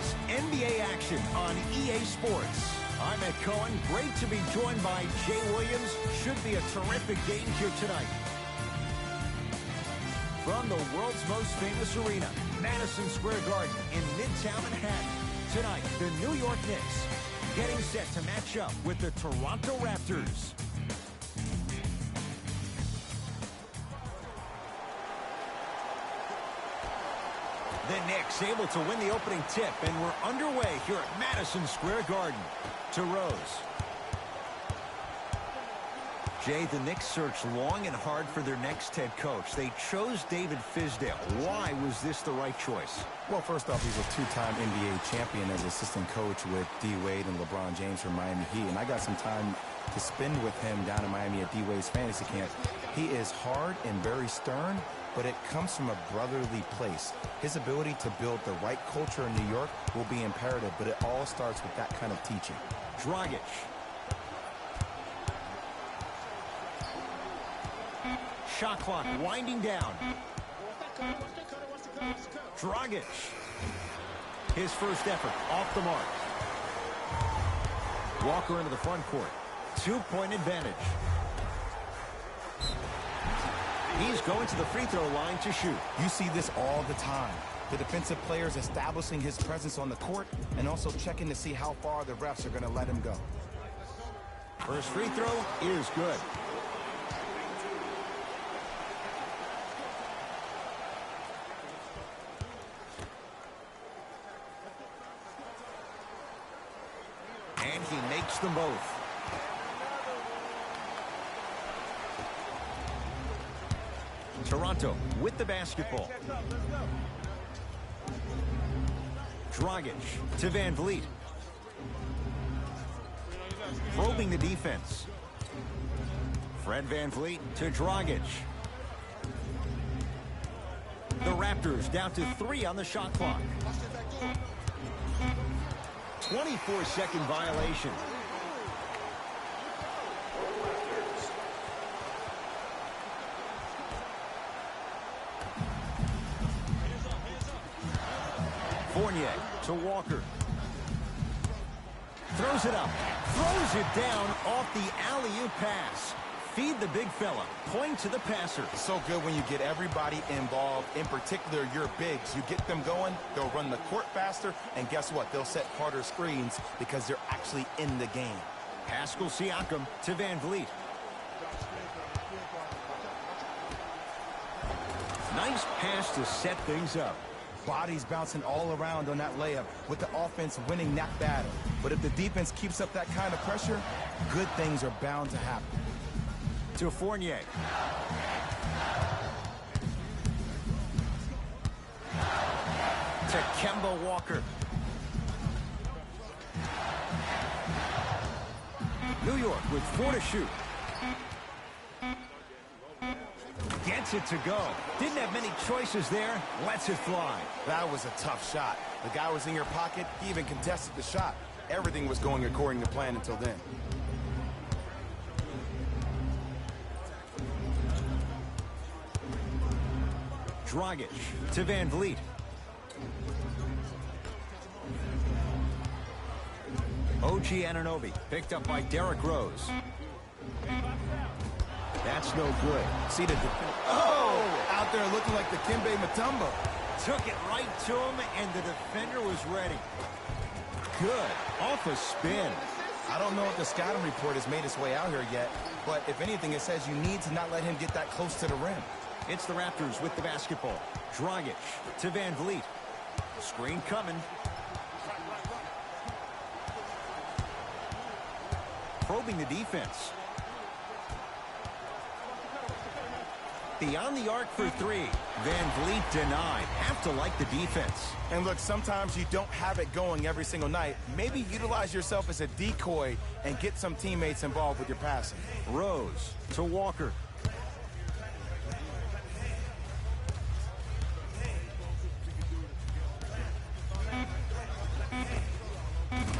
It's NBA action on EA Sports. I'm Ed Cohen. Great to be joined by Jay Williams. Should be a terrific game here tonight. From the world's most famous arena, Madison Square Garden in Midtown Manhattan. Tonight, the New York Knicks getting set to match up with the Toronto Raptors. The Knicks able to win the opening tip, and we're underway here at Madison Square Garden. To Rose. Jay, the Knicks searched long and hard for their next head coach. They chose David Fizdale. Why was this the right choice? Well, first off, he's a two-time NBA champion as assistant coach with D. Wade and LeBron James from Miami Heat. And I got some time to spend with him down in Miami at D. Wade's fantasy camp. He is hard and very stern, but it comes from a brotherly place. His ability to build the right culture in New York will be imperative, but it all starts with that kind of teaching. Dragic. Shot clock winding down. Dragic. His first effort off the mark. Walker into the front court. 2-point advantage. He's going to the free throw line to shoot. You see this all the time. The defensive players establishing his presence on the court and also checking to see how far the refs are going to let him go. First free throw is good. And he makes them both. Toronto with the basketball. Dragic to Van Vliet. Probing the defense. Fred Van Vliet to Dragic. The Raptors down to 3 on the shot clock. 24-second violation. Fournier to Walker. Throws it up. Throws it down off the alley-oop pass. Feed the big fella. Point to the passer. So good when you get everybody involved, in particular your bigs. You get them going, they'll run the court faster, and guess what? They'll set harder screens because they're actually in the game. Pascal Siakam to Van Vliet. Nice pass to set things up. Bodies bouncing all around on that layup with the offense winning that battle. But if the defense keeps up that kind of pressure, good things are bound to happen. To Fournier. To Kemba Walker. New York with 4 to shoot. Gets it to go. Didn't have many choices there. Lets it fly. That was a tough shot. The guy was in your pocket. He even contested the shot. Everything was going according to plan until then. Dragic to Van Vliet. OG Anunoby picked up by Derrick Rose. That's no good. See the out there looking like the Kimbe Mutombo. Took it right to him, and the defender was ready. Good. Off a spin. I don't know if the scouting report has made its way out here yet, but if anything, it says you need to not let him get that close to the rim. It's the Raptors with the basketball. Dragic to Van Vliet. Screen coming. Probing the defense. Beyond the arc for 3. Van Vliet denied. Have to like the defense. And look, sometimes you don't have it going every single night. Maybe utilize yourself as a decoy and get some teammates involved with your passing. Rose to Walker.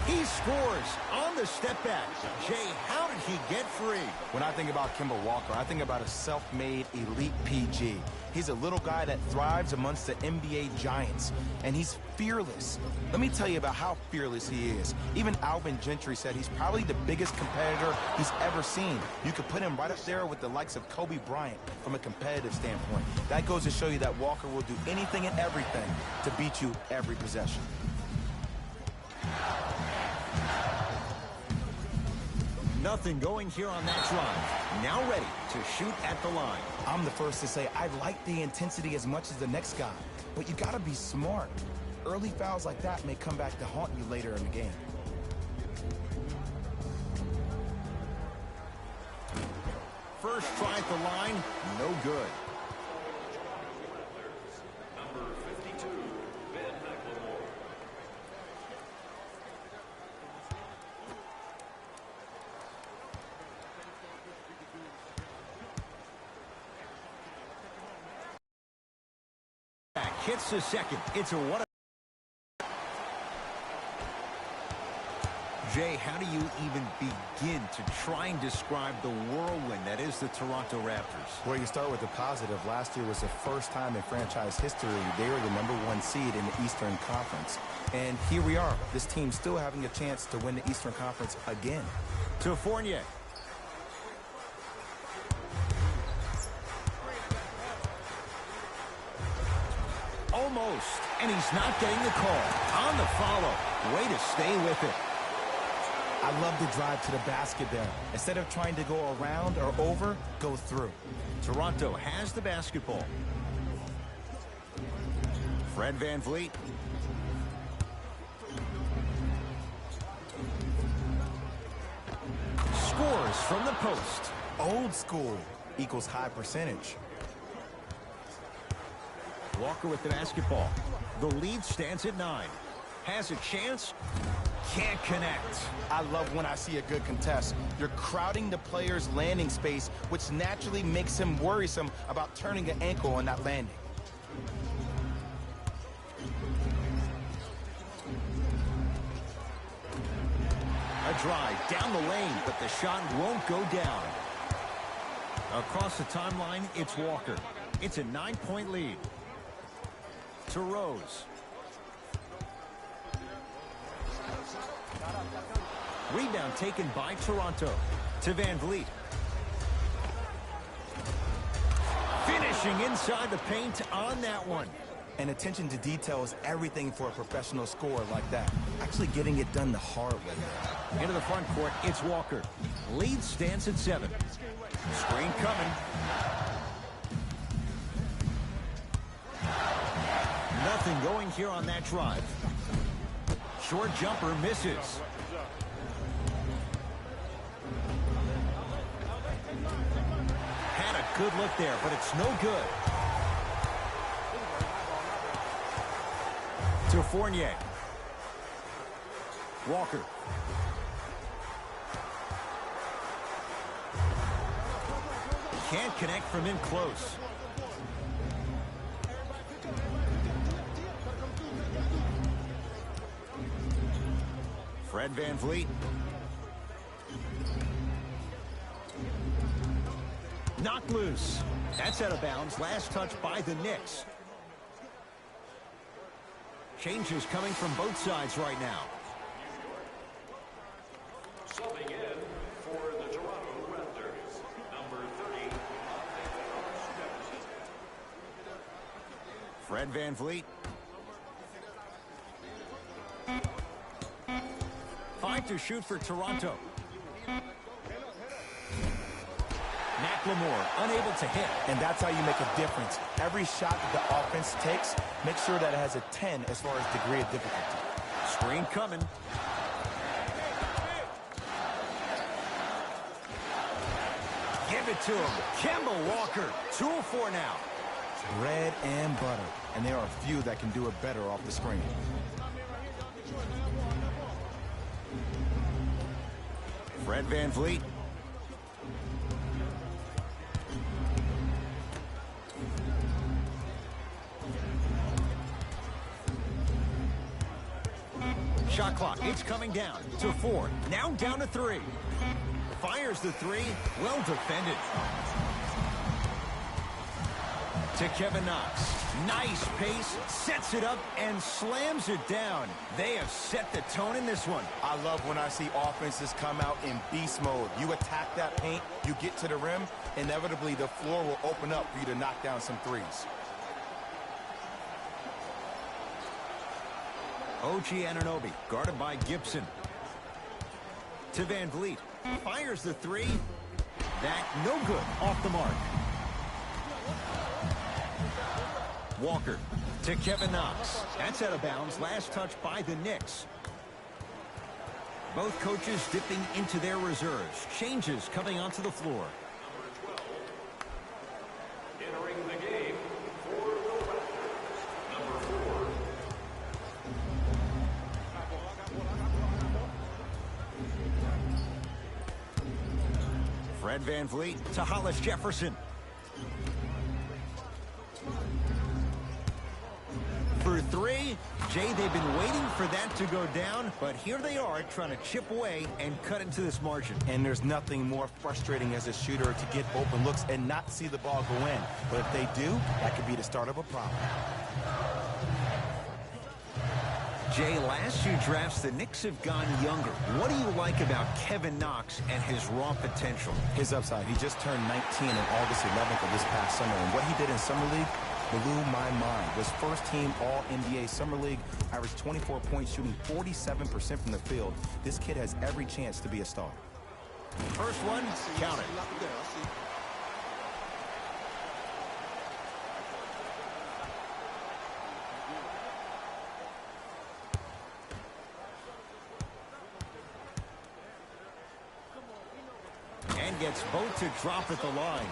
He scores on the step back. Jay, how did he get free? When I think about Kemba Walker, I think about a self-made elite PG. He's a little guy that thrives amongst the NBA giants, and he's fearless. Let me tell you about how fearless he is. Even Alvin Gentry said he's probably the biggest competitor he's ever seen. You could put him right up there with the likes of Kobe Bryant from a competitive standpoint. That goes to show you that Walker will do anything and everything to beat you every possession. Nothing going here on that drive. Now ready to shoot at the line. I'm the first to say I like the intensity as much as the next guy, but you gotta be smart. Early fouls like that may come back to haunt you later in the game. First try at the line, no good. Hits the second. It's a what? Jay, how do you even begin to try and describe the whirlwind that is the Toronto Raptors? Well, you start with the positive. Last year was the first time in franchise history they were the #1 seed in the Eastern Conference. And here we are. This team still having a chance to win the Eastern Conference again. To Fournier. Almost, and he's not getting the call. On the follow. Way to stay with it. I love the drive to the basket there. Instead of trying to go around or over, go through. Toronto has the basketball. Fred VanVleet. Scores from the post. Old school equals high percentage. Walker with the basketball. The lead stands at 9. Has a chance. Can't connect. I love when I see a good contest. You're crowding the player's landing space, which naturally makes him worrisome about turning an ankle on that landing. A drive down the lane, but the shot won't go down. Across the timeline, it's Walker. It's a 9-point lead. To Rose. Rebound taken by Toronto. To VanVleet. Finishing inside the paint on that one. And attention to detail is everything for a professional scorer like that. Actually getting it done the hard way. Into the front court, it's Walker. Lead stands at 7. Screen coming. Nothing going here on that drive. Short jumper misses. Had a good look there, but it's no good. To Fournier. Walker. Can't connect from in close. Fred VanVleet. Knocked loose. That's out of bounds. Last touch by the Knicks. Changes coming from both sides right now. Subbing in for the Toronto Raptors, number 30. Fred VanVleet. 5 to shoot for Toronto. McLemore unable to hit. And that's how you make a difference. Every shot that the offense takes, make sure that it has a 10 as far as degree of difficulty. Screen coming. Give it to him. Kemba Walker. 2 of 4 now. Bread and butter. And there are a few that can do it better off the screen. Fred VanVleet. Shot clock, it's coming down to 4. Now down to 3. Fires the 3. Well defended. To Kevin Knox. Nice pace, sets it up, and slams it down. They have set the tone in this one. I love when I see offenses come out in beast mode. You attack that paint, you get to the rim, inevitably the floor will open up for you to knock down some threes. OG Anunoby, guarded by Gibson. To Van Vliet. Fires the 3. That no good. Off the mark. Walker to Kevin Knox. That's out of bounds. Last touch by the Knicks. Both coaches dipping into their reserves. Changes coming onto the floor. Entering the game for the Raptors, number 4. Fred Van Vliet to Hollis Jefferson. For 3. Jay, they've been waiting for that to go down, but here they are trying to chip away and cut into this margin. And there's nothing more frustrating as a shooter to get open looks and not see the ball go in. But if they do, that could be the start of a problem. Jay, last few drafts, the Knicks have gone younger. What do you like about Kevin Knox and his raw potential? His upside. He just turned 19 on August 11th of this past summer. And what he did in Summer League blew my mind. Was first team All-NBA Summer League, averaged 24 points, shooting 47% from the field. This kid has every chance to be a star. First one, count it. And gets both to drop at the line.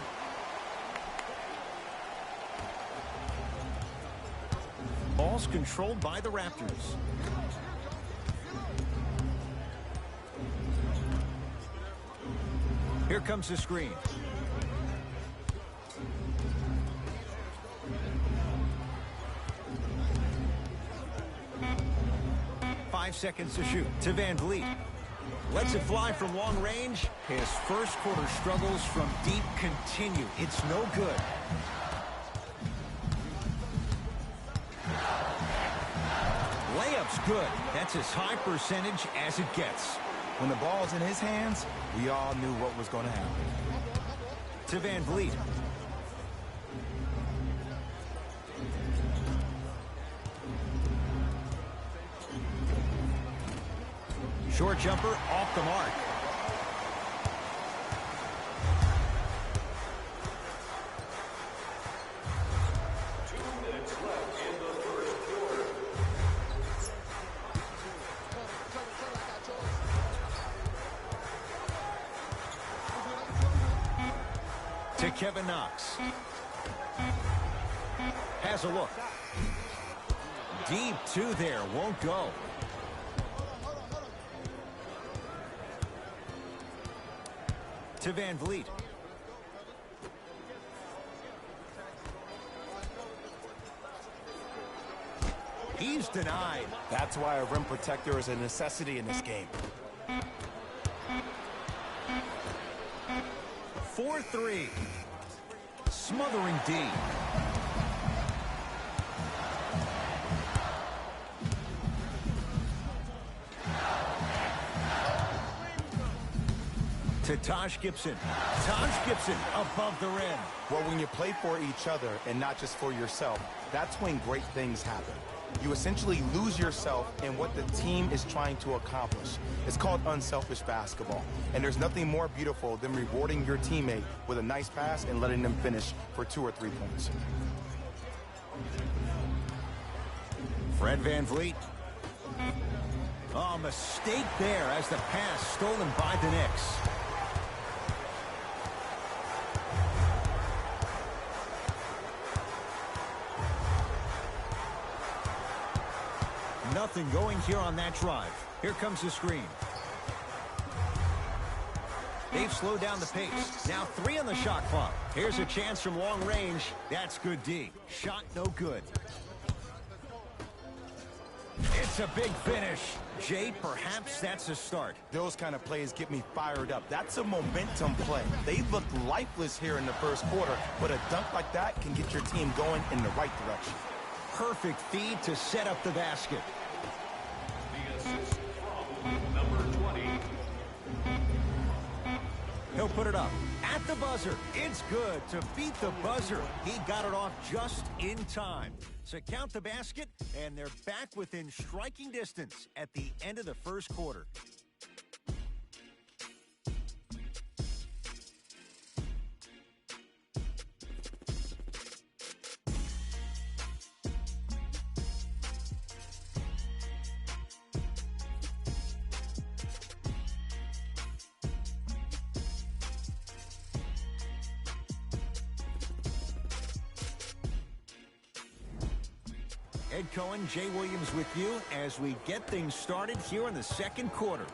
Ball's controlled by the Raptors. Here comes the screen. Five seconds to shoot. To Van Vliet. Lets it fly from long range. His first quarter struggles from deep continue. It's no good. Layup's good. That's as high percentage as it gets. When the ball's in his hands, we all knew what was going to happen. To Van Vliet. Short jumper off the mark. To Kevin Knox. Has a look. Deep two there. Won't go. To Van Vliet. He's denied. That's why a rim protector is a necessity in this game. 4-3. Smothering D. To Taj Gibson. Taj Gibson above the rim. Well, when you play for each other and not just for yourself, that's when great things happen. You essentially lose yourself in what the team is trying to accomplish. It's called unselfish basketball. And there's nothing more beautiful than rewarding your teammate with a nice pass and letting them finish for 2 or 3 points. Fred Van Vliet. Oh, mistake there as the pass stolen by the Knicks. Nothing going here on that drive. Here comes the screen. They've slowed down the pace. Now 3 on the shot clock. Here's a chance from long range. That's good D. Shot no good. It's a big finish. Jay, perhaps that's a start. Those kind of plays get me fired up. That's a momentum play. They looked lifeless here in the first quarter, but a dunk like that can get your team going in the right direction. Perfect feed to set up the basket. The assist from number 20. He'll put it up at the buzzer. It's good to beat the buzzer. He got it off just in time. So count the basket, and they're back within striking distance at the end of the first quarter. Ed Cohen, Jay Williams with you as we get things started here in the second quarter.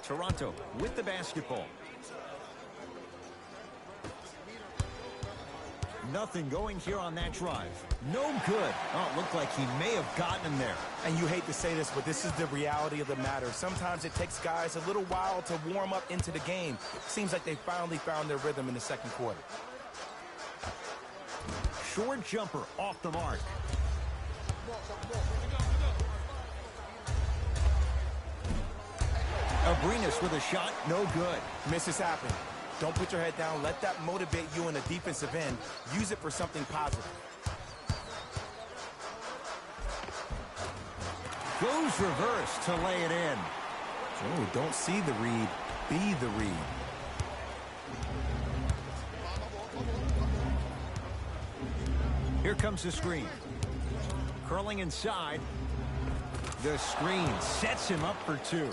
Toronto with the basketball. Nothing going here on that drive. No good. Oh, it looked like he may have gotten him there. And you hate to say this, but this is the reality of the matter. Sometimes it takes guys a little while to warm up into the game. Seems like they finally found their rhythm in the second quarter. Short jumper off the mark. Abrinas with a shot, no good. Misses happen. Don't put your head down. Let that motivate you in the defensive end. Use it for something positive. Goes reverse to lay it in. Oh, don't see the read. Be the read. Here comes the screen. Curling inside. The screen sets him up for two.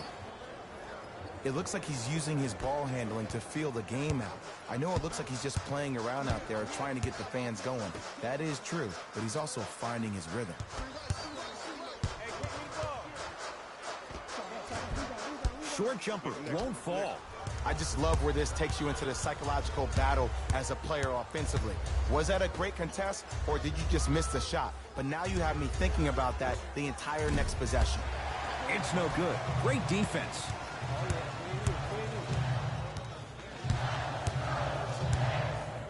It looks like he's using his ball handling to feel the game out. I know it looks like he's just playing around out there trying to get the fans going. That is true, but he's also finding his rhythm. Short jumper won't fall. I just love where this takes you into the psychological battle as a player offensively. Was that a great contest, or did you just miss the shot? But now you have me thinking about that the entire next possession. It's no good. Great defense.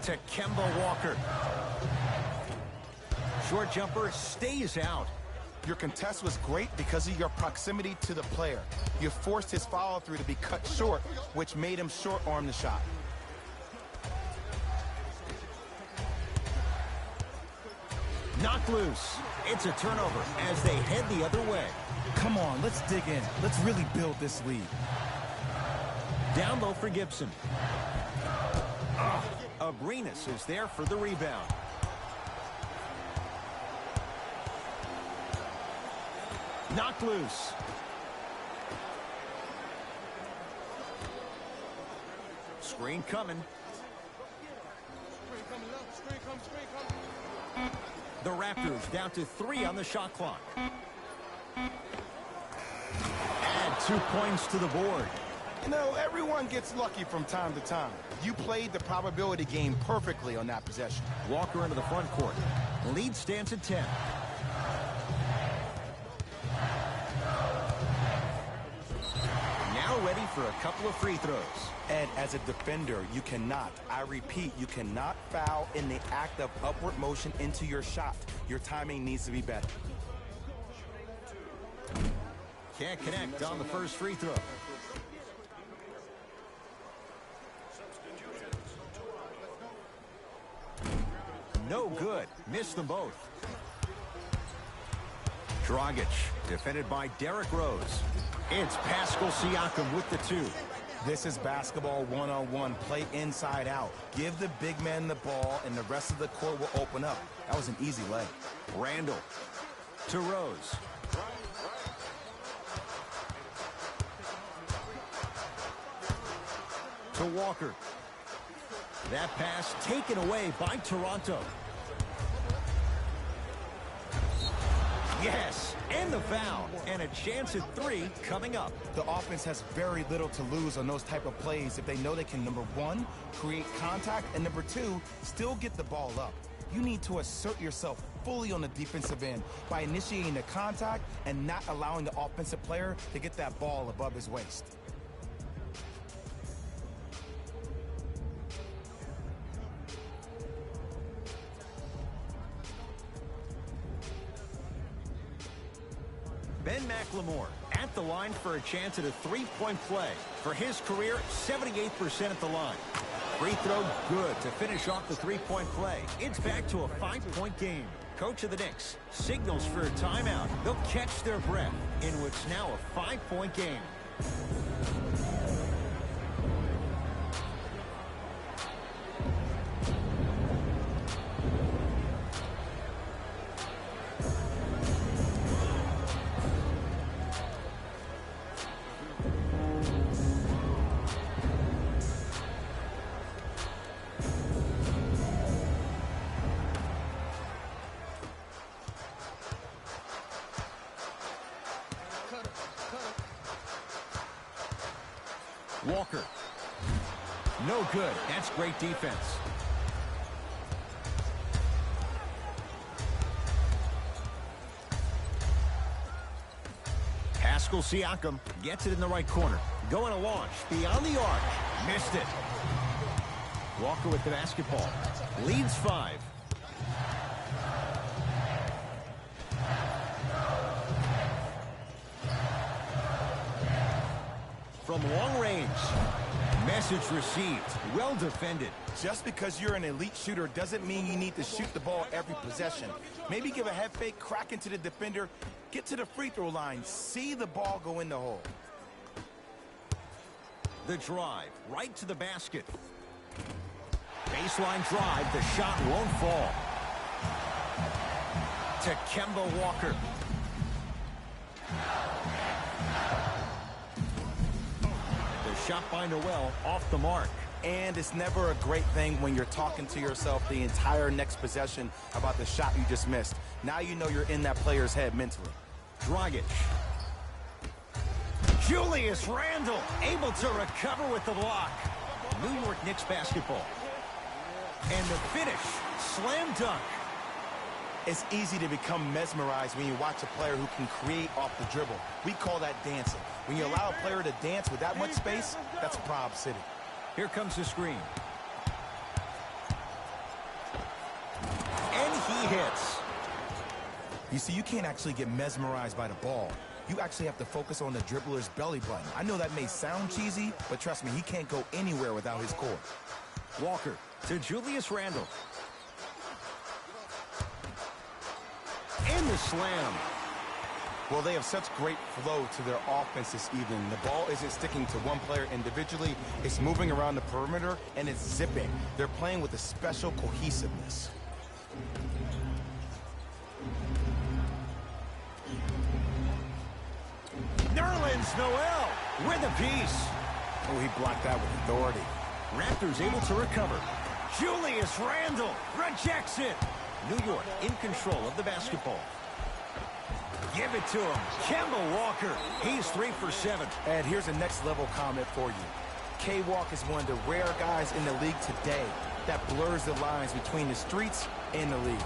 To Kemba Walker. Short jumper stays out. Your contest was great because of your proximity to the player. You forced his follow-through to be cut short, which made him short-arm the shot. Knocked loose. It's a turnover as they head the other way. Come on, let's dig in. Let's really build this lead. Down low for Gibson. Abrinas is there for the rebound. Knocked loose. Screen coming. The Raptors down to 3 on the shot clock. Add 2 points to the board. You know, everyone gets lucky from time to time. You played the probability game perfectly on that possession. Walker into the front court. Lead stands at 10. Now ready for a couple of free throws. Ed, as a defender, you cannot, I repeat, you cannot foul in the act of upward motion into your shot. Your timing needs to be better. Can't connect on the first free throw. No good. Missed them both. Dragic, defended by Derrick Rose. It's Pascal Siakam with the 2. This is basketball one-on-one. Play inside out. Give the big man the ball, and the rest of the court will open up. That was an easy lay. Randall to Rose. To Walker. That pass taken away by Toronto. Yes, and the foul, and a chance at 3 coming up. The offense has very little to lose on those type of plays if they know they can, number 1, create contact, and number 2, still get the ball up. You need to assert yourself fully on the defensive end by initiating the contact and not allowing the offensive player to get that ball above his waist. Ben McLemore at the line for a chance at a three-point play. For his career, 78% at the line. Free throw good to finish off the three-point play. It's back to a 5-point game. Coach of the Knicks signals for a timeout. They'll catch their breath in what's now a 5-point game. Walker. No good. That's great defense. Pascal Siakam gets it in the right corner. Going to launch beyond the arc. Missed it. Walker with the basketball. Leads 5. From long range. Message received. Well defended. Just because you're an elite shooter doesn't mean you need to shoot the ball every possession. Maybe give a head fake, crack into the defender, get to the free throw line, see the ball go in the hole. The drive right to the basket. Baseline drive. The shot won't fall. To Kemba Walker. Shot by Noel off the mark. And it's never a great thing when you're talking to yourself the entire next possession about the shot you just missed. Now you know you're in that player's head mentally. Dragic. Julius Randle able to recover with the block. New York Knicks basketball. And the finish. Slam dunk. It's easy to become mesmerized when you watch a player who can create off the dribble. We call that dancing. When you allow a player to dance with that much space, that's Prob City. Here comes the screen. And he hits. You see, you can't actually get mesmerized by the ball. You actually have to focus on the dribbler's belly button. I know that may sound cheesy, but trust me, he can't go anywhere without his core. Walker to Julius Randle. And the slam. Well, they have such great flow to their offense this evening. The ball isn't sticking to one player individually. It's moving around the perimeter, and it's zipping. They're playing with a special cohesiveness. Nerlens Noel with a piece. Oh, he blocked that with authority. Raptors able to recover. Julius Randle rejects it. New York in control of the basketball. Give it to him. Kemba Walker. He's 3 for 7. And here's a next level comment for you. K-Walk is one of the rare guys in the league today that blurs the lines between the streets and the league.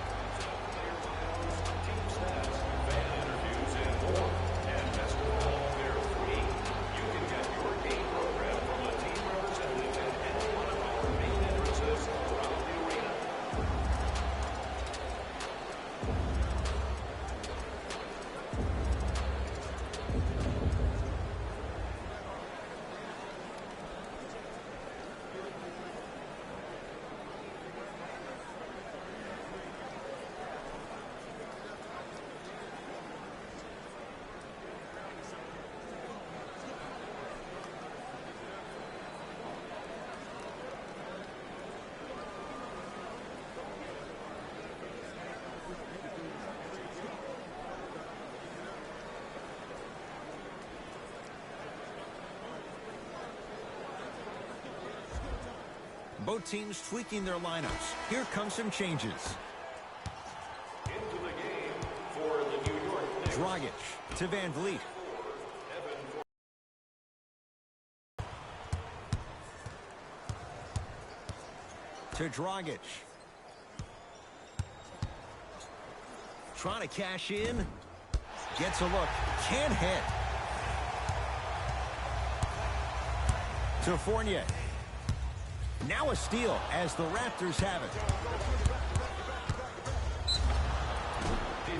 Both teams tweaking their lineups. Here come some changes. Into the game for the New York Knicks. Dragic to Van Vliet. To Dragic. Trying to cash in. Gets a look. Can't hit. To Fournier. Now a steal as the Raptors have it.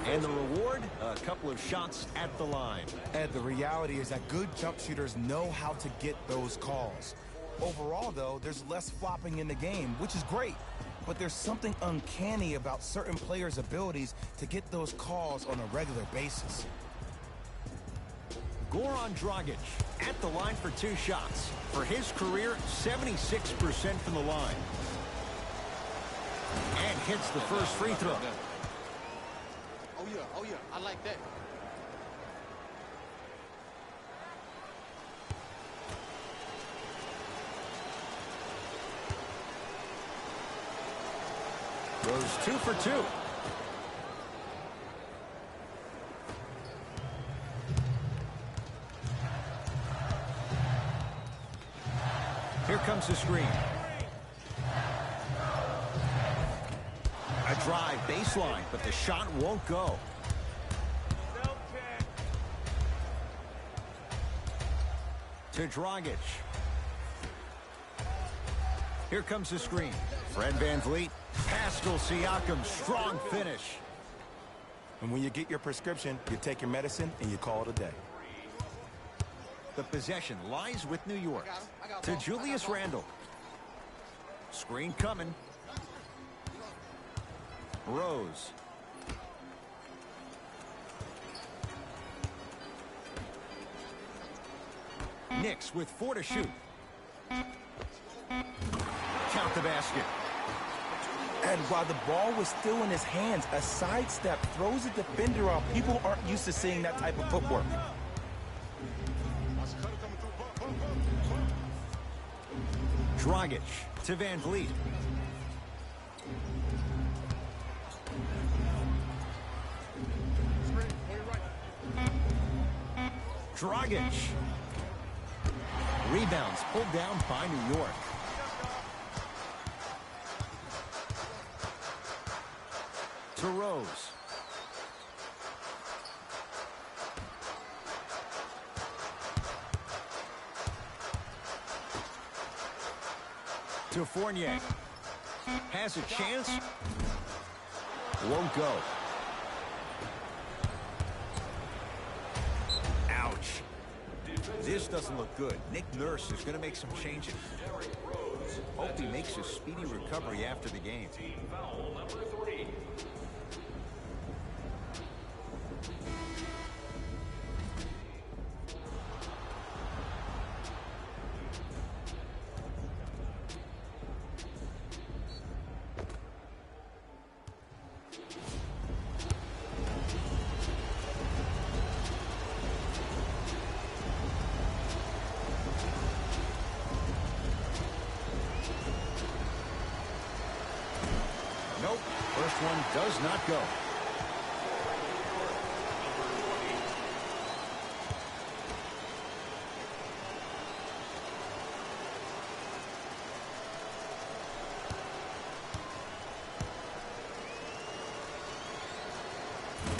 And the reward, a couple of shots at the line. Ed, the reality is that good jump shooters know how to get those calls. Overall, though, there's less flopping in the game, which is great. But there's something uncanny about certain players' abilities to get those calls on a regular basis. Goran Dragic at the line for 2 shots. For his career, 76% from the line. And hits the first free throw. Oh yeah, I like that. Goes 2 for 2. Here comes the screen. A drive baseline, but the shot won't go. To Dragic. Here comes the screen. Fred VanVleet. Pascal Siakam, strong finish. And when you get your prescription, you take your medicine and you call it a day. The possession lies with New York. To Julius Randle. Screen coming. Rose. Knicks with 4 to shoot. Count the basket. And while the ball was still in his hands, a sidestep throws a defender off. People aren't used to seeing that type of footwork. Dragic to VanVleet. Dragic. Rebounds pulled down by New York. To Rose. To Fournier. Has a chance. Won't go. Ouch. This doesn't look good. Nick Nurse is going to make some changes. Hope he makes a speedy recovery after the game. Foul number 3. Nope. First one does not go.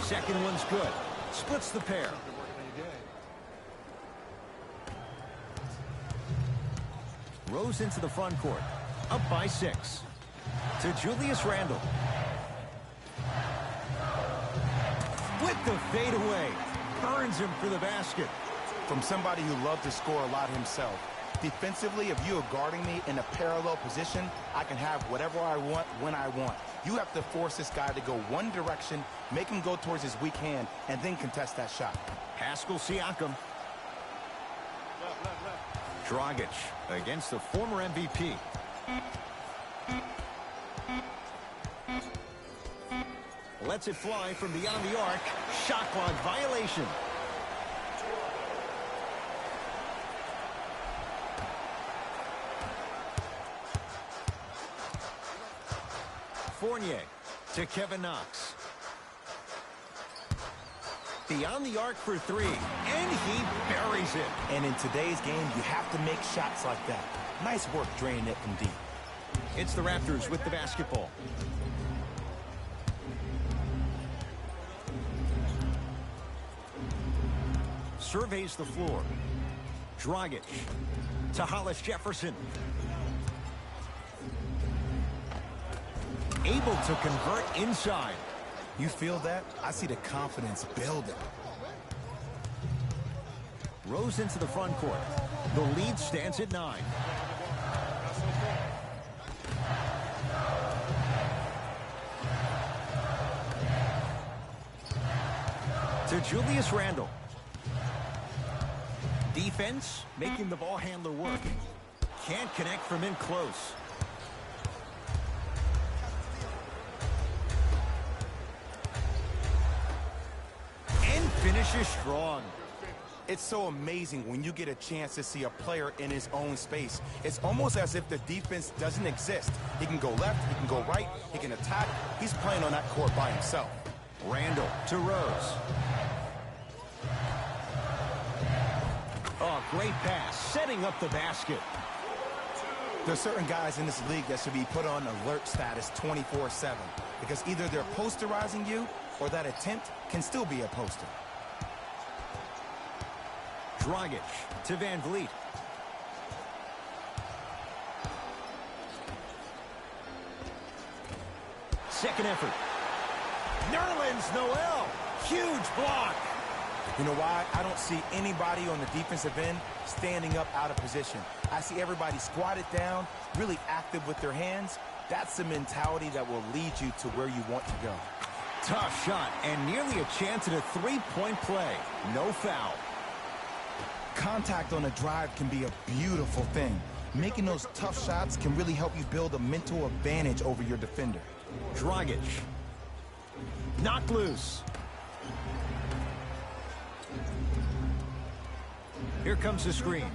Second one's good. Splits the pair. Rose into the front court. Up by 6. To Julius Randle. With the fadeaway. Burns him for the basket. From somebody who loved to score a lot himself. Defensively, if you are guarding me in a parallel position, I can have whatever I want when I want. You have to force this guy to go one direction, make him go towards his weak hand, and then contest that shot. Pascal Siakam. Dragic against the former MVP. Lets it fly from beyond the arc. Shot clock violation. Fournier to Kevin Knox. Beyond the arc for 3, and he buries it. And in today's game, you have to make shots like that. Nice work draining it from deep. It's the Raptors with the basketball. surveys the floor. Dragic to Hollis Jefferson. Able to convert inside. You feel that? I see the confidence building. Rose into the front court. The lead stands at 9. To Julius Randle. Defense making the ball handler work. Can't connect from in close. And finishes strong. It's so amazing when you get a chance to see a player in his own space. It's almost as if the defense doesn't exist. He can go left, he can go right, he can attack. He's playing on that court by himself. Randle to Rose. Oh, great pass, setting up the basket. There's certain guys in this league that should be put on alert status 24/7 because either they're posterizing you or that attempt can still be a poster. Dragic to Van Vliet. Second effort. Nerlens Noel. Huge block. You know why? I don't see anybody on the defensive end standing up out of position. I see everybody squatted down, really active with their hands. That's the mentality that will lead you to where you want to go. Tough shot and nearly a chance at a three-point play. No foul. Contact on a drive can be a beautiful thing. Making those tough shots can really help you build a mental advantage over your defender. Dragic. Knocked loose. Here comes the screen.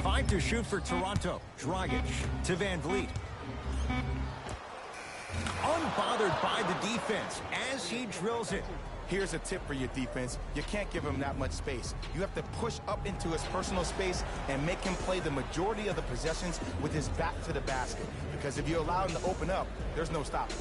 5 to shoot for Toronto. Dragic to Van Vliet. Unbothered by the defense as he drills it. Here's a tip for your defense. You can't give him that much space. You have to push up into his personal space and make him play the majority of the possessions with his back to the basket. Because if you allow him to open up, there's no stopping.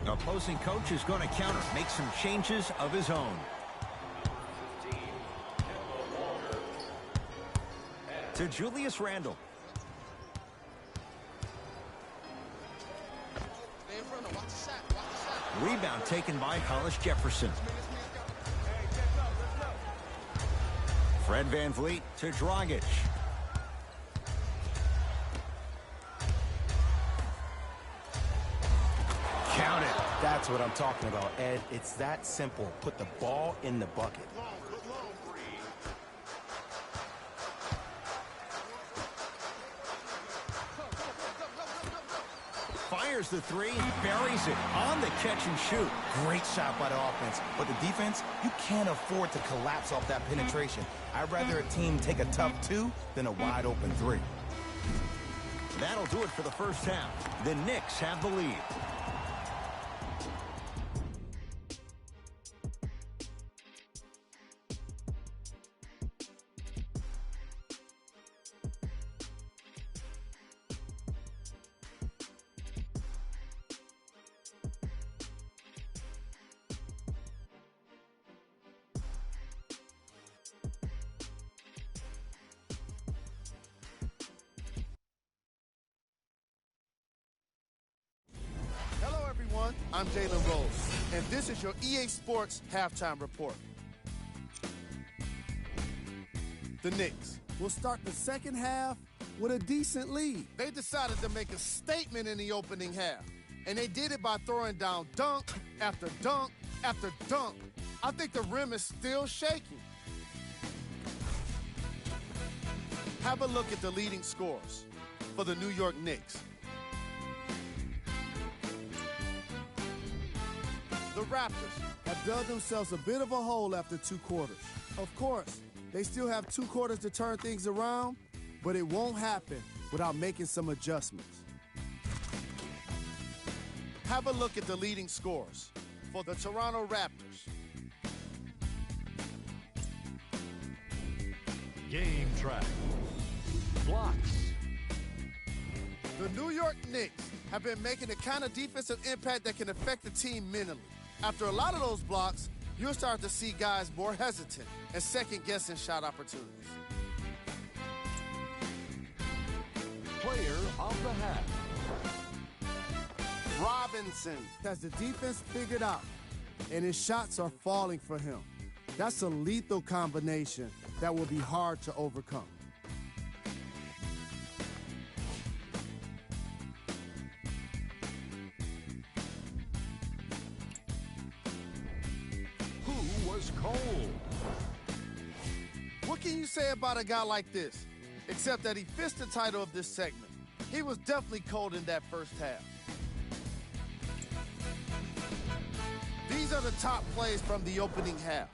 Opposing coach is going to counter, make some changes of his own. To Julius Randle. Rebound taken by Hollis Jefferson. Fred Van Vliet to Dragic. Count it. That's what I'm talking about, Ed. It's that simple. Put the ball in the bucket. Fires the three, buries it on the catch and shoot. Great shot by the offense. But the defense, you can't afford to collapse off that penetration. I'd rather a team take a tough 2 than a wide open 3. That'll do it for the first half. The Knicks have the lead. I'm Jalen Rose, and this is your EA Sports Halftime Report. The Knicks will start the second half with a decent lead. They decided to make a statement in the opening half, and they did it by throwing down dunk after dunk after dunk. I think the rim is still shaking. Have a look at the leading scores for the New York Knicks. The Raptors have dug themselves a bit of a hole after 2 quarters. Of course, they still have 2 quarters to turn things around, but it won't happen without making some adjustments. Have a look at the leading scores for the Toronto Raptors. Game track. Blocks. The New York Knicks have been making the kind of defensive impact that can affect the team mentally. After a lot of those blocks, you'll start to see guys more hesitant and second-guessing shot opportunities. Player of the half. Robinson has the defense figured out, and his shots are falling for him. That's a lethal combination that will be hard to overcome. Who was cold? What can you say about a guy like this? Except that he fits the title of this segment. He was definitely cold in that first half. These are the top plays from the opening half.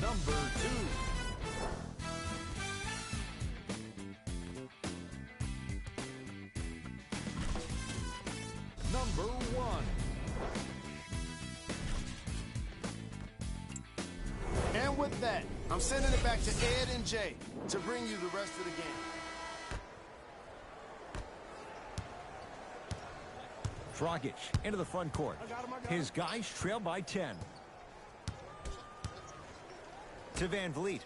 Number 2. Number 1. And with that, I'm sending it back to Ed and Jay to bring you the rest of the game. Dragic into the front court. His guys trail by 10. To Van Vliet.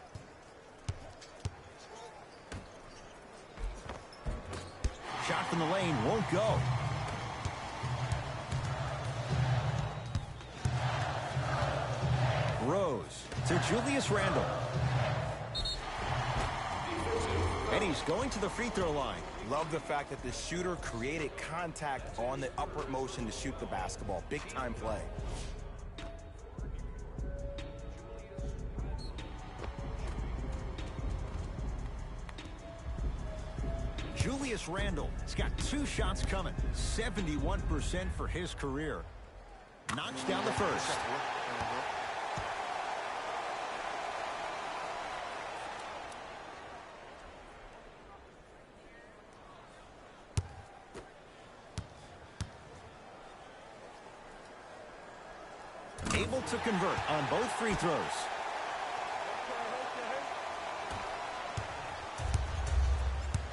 Shot from the lane won't go. Rose to Julius Randle. And he's going to the free throw line. Love the fact that the shooter created contact on the upward motion to shoot the basketball. Big time play. Julius Randle has got 2 shots coming. 71% for his career. Knocks down the first. Able to convert on both free throws.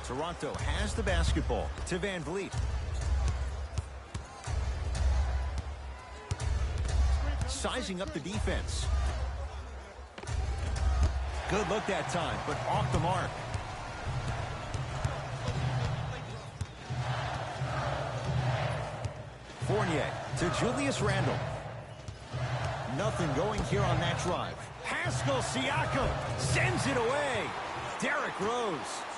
Toronto has the basketball. To Van Vliet. Sizing up the defense. Good look that time, but off the mark. Fournier to Julius Randle. Nothing going here on that drive. Pascal Siakam sends it away. Derrick Rose.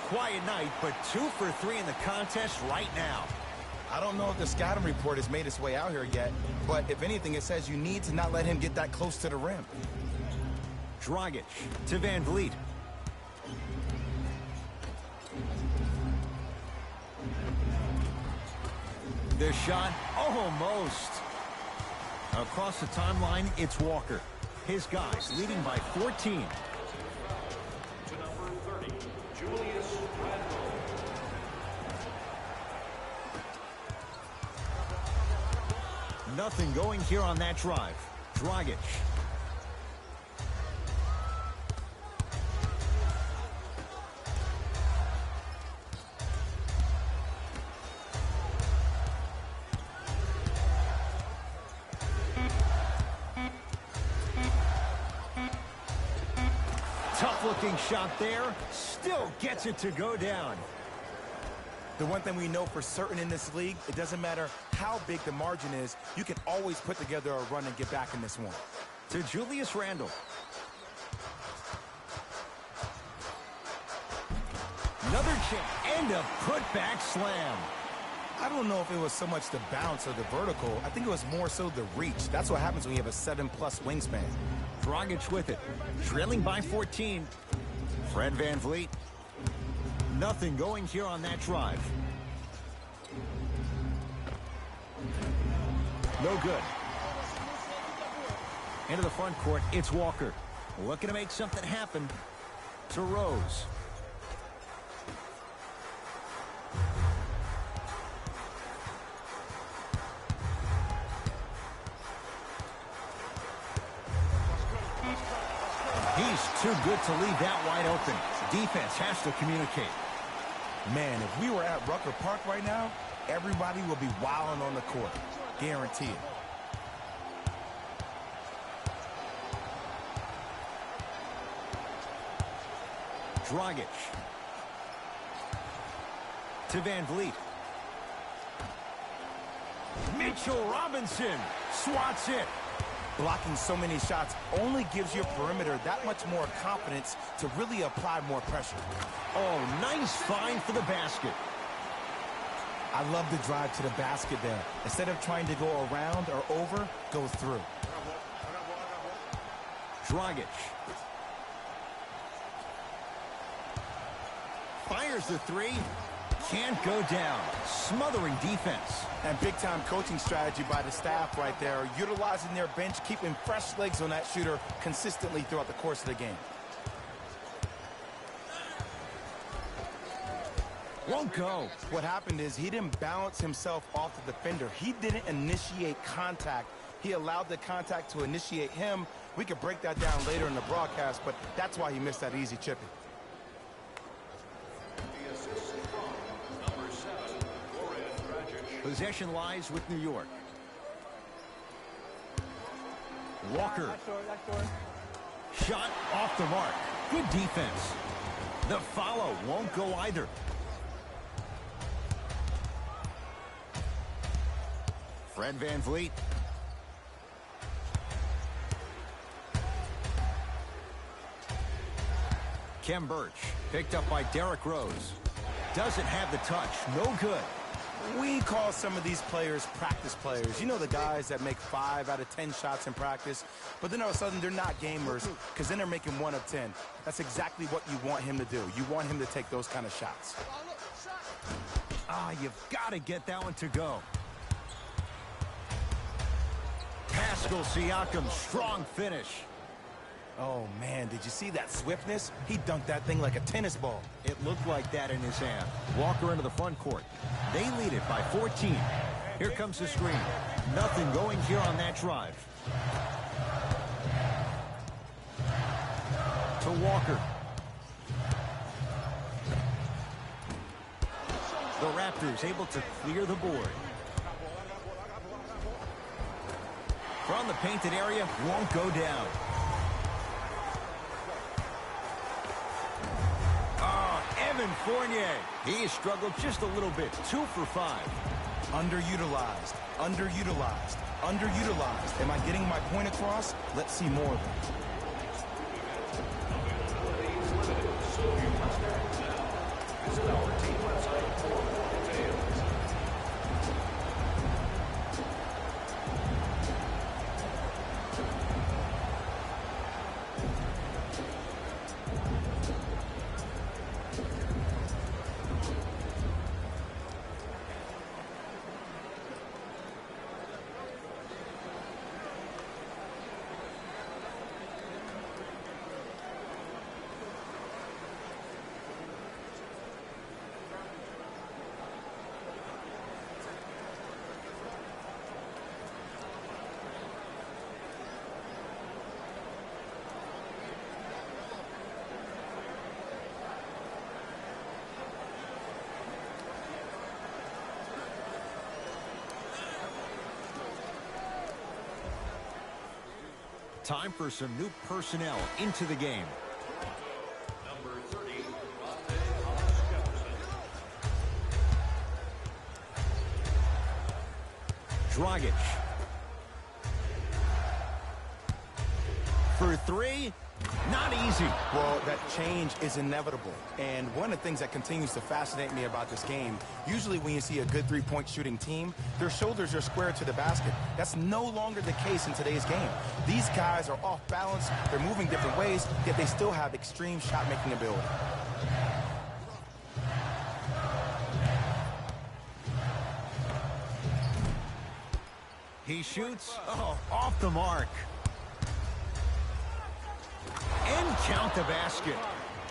Quiet night, but 2 for 3 in the contest right now. I don't know if the scouting report has made its way out here yet, but if anything, it says you need to not let him get that close to the rim. Dragic to Van Vliet. The shot, almost. Across the timeline, it's Walker. His guys leading by 14. To number 30, Julius Randle. Nothing going here on that drive. Dragic. Tough-looking shot there. Still gets it to go down. The one thing we know for certain in this league, it doesn't matter how big the margin is, you can always put together a run and get back in this one. To Julius Randle. Another chance. And a putback slam. I don't know if it was so much the bounce or the vertical. I think it was more so the reach. That's what happens when you have a 7+ wingspan. Dragic with it. Trailing by 14. Fred VanVleet. Nothing going here on that drive. No good. Into the front court, it's Walker. Looking to make something happen to Rose. He's too good to leave that wide open. Defense has to communicate. Man, if we were at Rucker Park right now, everybody will be wilding on the court. Guarantee it. Dragic. To VanVleet. Mitchell Robinson swats it. Blocking so many shots only gives your perimeter that much more confidence to really apply more pressure. Oh, nice find for the basket. I love the drive to the basket there. Instead of trying to go around or over, go through. Dragic. Fires the three. Can't go down. Smothering defense. And big-time coaching strategy by the staff right there, utilizing their bench, keeping fresh legs on that shooter consistently throughout the course of the game. Won't go. What happened is he didn't balance himself off the defender. He didn't initiate contact. He allowed the contact to initiate him. We could break that down later in the broadcast, but that's why he missed that easy chipping. Possession lies with New York. Walker. Shot off the mark. Good defense. The follow won't go either. Fred VanVleet. Kem Birch. Picked up by Derrick Rose. Doesn't have the touch. No good. We call some of these players practice players. You know, the guys that make 5 out of 10 shots in practice, but then all of a sudden they're not gamers because then they're making 1 of 10. That's exactly what you want him to do. You want him to take those kind of shots. You've got to get that one to go. Pascal Siakam, strong finish. Oh, man, did you see that swiftness? He dunked that thing like a tennis ball. It looked like that in his hand. Walker into the front court. They lead it by 14. Here comes the screen. Nothing going here on that drive. To Walker. The Raptors able to clear the board. From the painted area, won't go down. Evan Fournier. He has struggled just a little bit. 2 for 5. Underutilized, underutilized, underutilized. Am I getting my point across? Let's see more of it. Time for some new personnel into the game. Number 30, Dragic. For 3, Not easy. Well, that change is inevitable. And one of the things that continues to fascinate me about this game, usually when you see a good three-point shooting team, their shoulders are square to the basket. That's no longer the case in today's game. These guys are off balance, they're moving different ways, yet they still have extreme shot-making ability. He shoots. Oh, off the mark. And count the basket.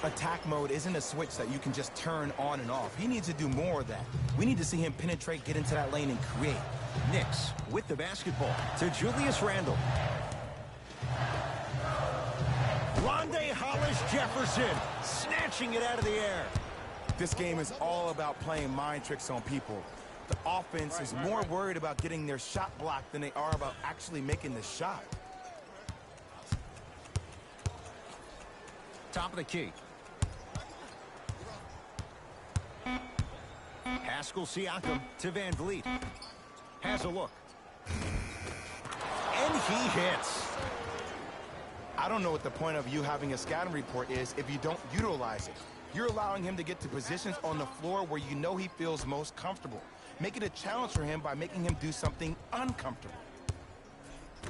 Attack mode isn't a switch that you can just turn on and off. He needs to do more of that. We need to see him penetrate, get into that lane, and create. Knicks with the basketball to Julius Randle. Rondé Hollis-Jefferson snatching it out of the air. This game is all about playing mind tricks on people. The offense is more worried about getting their shot blocked than they are about actually making the shot. Top of the key. Pascal Siakam to Van Vliet. Has a look. And he hits. I don't know what the point of you having a scouting report is if you don't utilize it. You're allowing him to get to positions on the floor where you know he feels most comfortable. Make it a challenge for him by making him do something uncomfortable.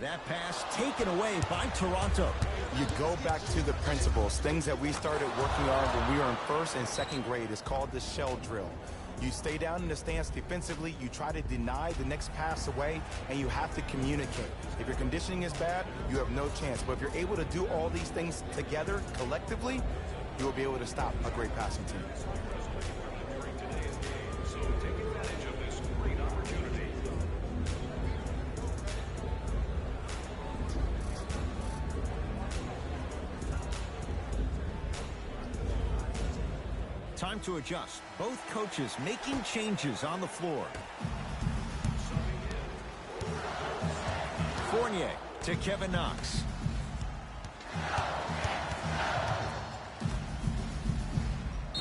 That pass taken away by Toronto. You go back to the principles, things that we started working on when we were in first and second grade. It's called the shell drill. You stay down in the stance defensively, you try to deny the next pass away, and you have to communicate. If your conditioning is bad, you have no chance. But if you're able to do all these things together, collectively, you will be able to stop a great passing team. So take advantage of this great opportunity. Time to adjust. Both coaches making changes on the floor. Fournier to Kevin Knox.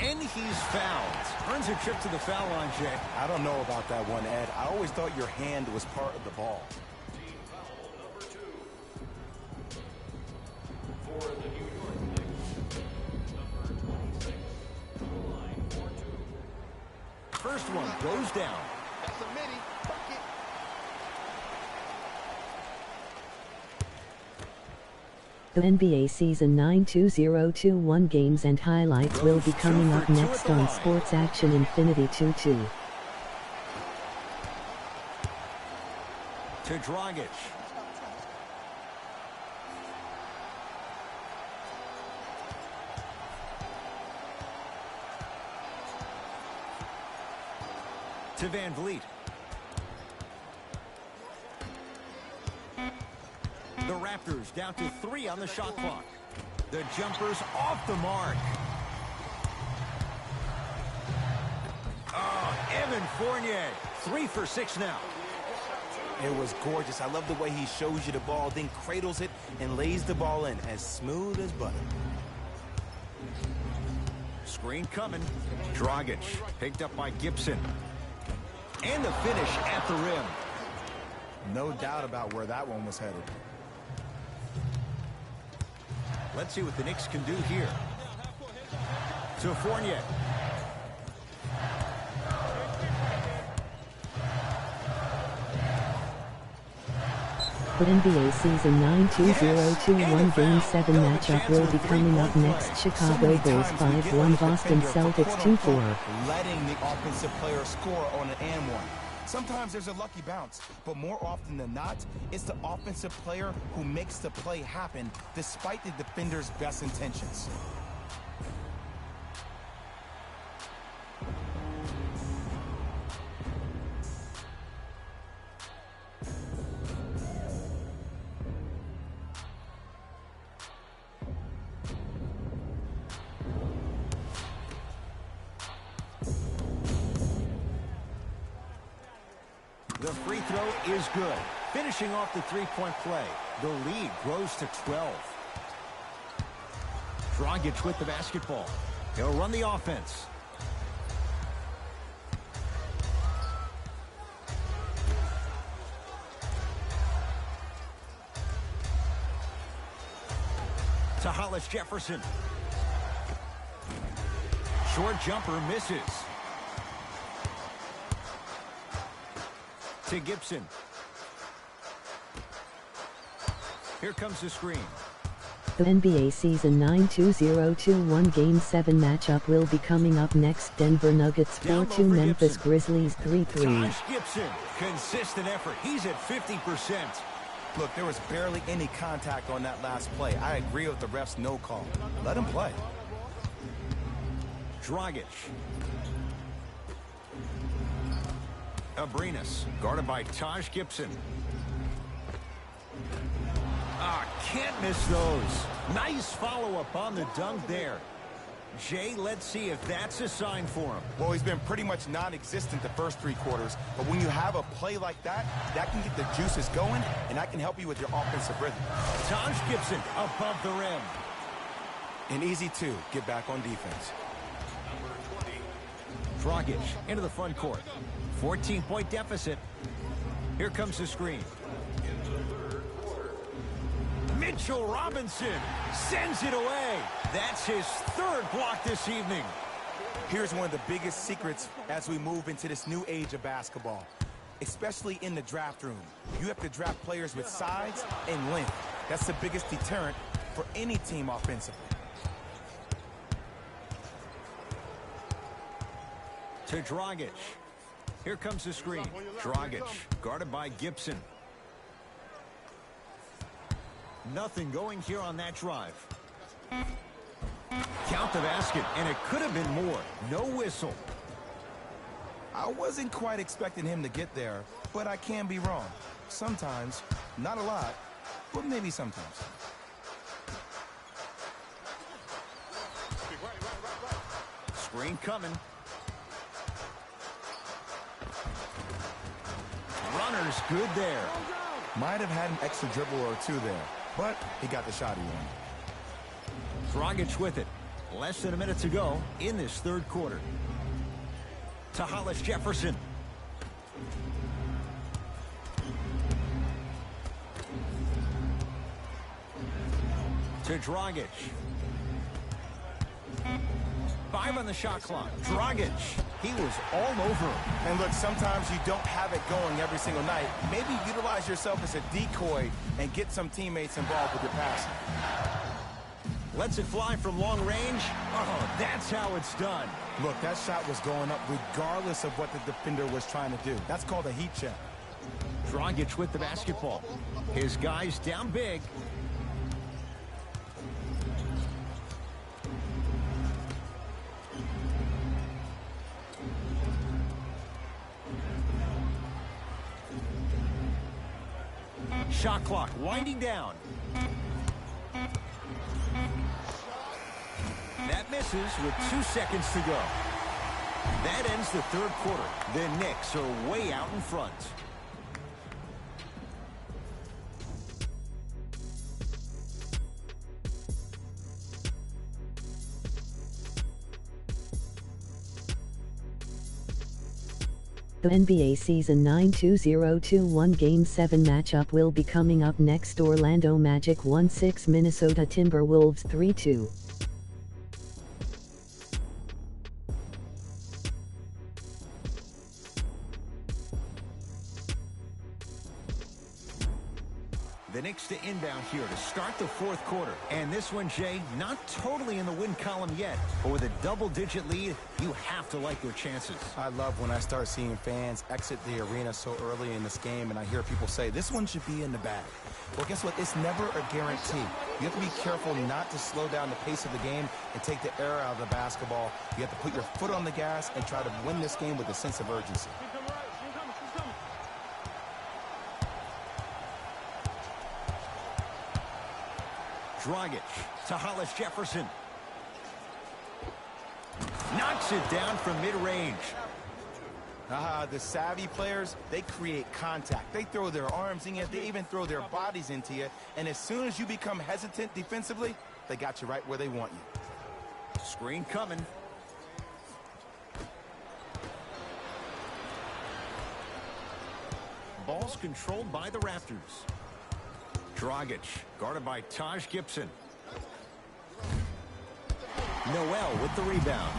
And he's fouled. Earns a trip to the foul line, Jay. I don't know about that one, Ed. I always thought your hand was part of the ball. Team foul number 2. For the New York Knicks, number 26, line 4-2. First one goes down. That's a mini bucket. The NBA Season 9 2021 games and highlights will be coming up next on Sports Action Infinity 22. To Dragic. To Van Vliet. The Raptors down to 3 on the shot clock. The jumper's off the mark. Oh, Evan Fournier, 3 for 6 now. It was gorgeous. I love the way he shows you the ball, then cradles it and lays the ball in as smooth as butter. Screen coming. Dragic picked up by Gibson. And the finish at the rim. No doubt about where that one was headed. Let's see what the Knicks can do here. To Fournier. The NBA Season 9 2021 Game 7 matchup will be coming up next. Chicago Bulls 5-1, Boston Celtics 2-4. Letting the offensive player score on an and one. Sometimes there's a lucky bounce, but more often than not, it's the offensive player who makes the play happen despite the defender's best intentions. The free throw is good. Finishing off the three-point play. The lead grows to 12. Dragic with the basketball. He'll run the offense. To Hollis Jefferson. Short jumper misses. To Gibson. Here comes the screen. The NBA Season 9 2021 Game 7 matchup will be coming up next. Denver Nuggets 4-2, Memphis Grizzlies 3-3. Taj Gibson, consistent effort. He's at 50%. Look, there was barely any contact on that last play. I agree with the ref's no call. Let him play. Dragic. Abrinas, guarded by Taj Gibson. Can't miss those. Nice follow-up on the dunk there. Jay, let's see if that's a sign for him. Well, he's been pretty much non-existent the first 3 quarters, but when you have a play like that, that can get the juices going, and that can help you with your offensive rhythm. Taj Gibson above the rim. An easy 2, get back on defense. Dragic into the front court. 14-point deficit. Here comes the screen. Mitchell Robinson sends it away. That's his 3rd block this evening. Here's one of the biggest secrets as we move into this new age of basketball, especially in the draft room. You have to draft players with size and length. That's the biggest deterrent for any team offensively. To Dragic. Here comes the screen. Dragic, guarded by Gibson. Nothing going here on that drive. Count the basket, and it could have been more. No whistle. I wasn't quite expecting him to get there, but I can be wrong. Sometimes, not a lot, but maybe sometimes. Screen coming. Runner's good there. Might have had an extra dribble or 2 there, but he got the shot he wanted. Dragic with it. Less than a minute to go in this 3rd quarter. To Hollis Jefferson. To Dragic. 5 on the shot clock. Dragic. He was all over him. And look, sometimes you don't have it going every single night. Maybe utilize yourself as a decoy and get some teammates involved with your passing. Lets it fly from long range. Oh, that's how it's done. Look, that shot was going up regardless of what the defender was trying to do. That's called a heat check. Dragic with the basketball. His guys down big. Shot clock winding down. That misses with 2 seconds to go. That ends the 3rd quarter. The Knicks are way out in front. The NBA Season 9 2021 Game 7 matchup will be coming up next. Orlando Magic 1-6, Minnesota Timberwolves 3-2. The Knicks to inbound here to start the 4th quarter. And this one, Jay, not totally in the win column yet, but with a double-digit lead, you have to like their chances. I love when I start seeing fans exit the arena so early in this game, and I hear people say, this one should be in the bag. Well, guess what? It's never a guarantee. You have to be careful not to slow down the pace of the game and take the air out of the basketball. You have to put your foot on the gas and try to win this game with a sense of urgency. Dragic to Hollis Jefferson. Knocks it down from mid-range. The savvy players, they create contact. They throw their arms in you. They even throw their bodies into you. And as soon as you become hesitant defensively, they got you right where they want you. Screen coming. Ball's controlled by the Raptors. Dragic, guarded by Taj Gibson. Noel with the rebound.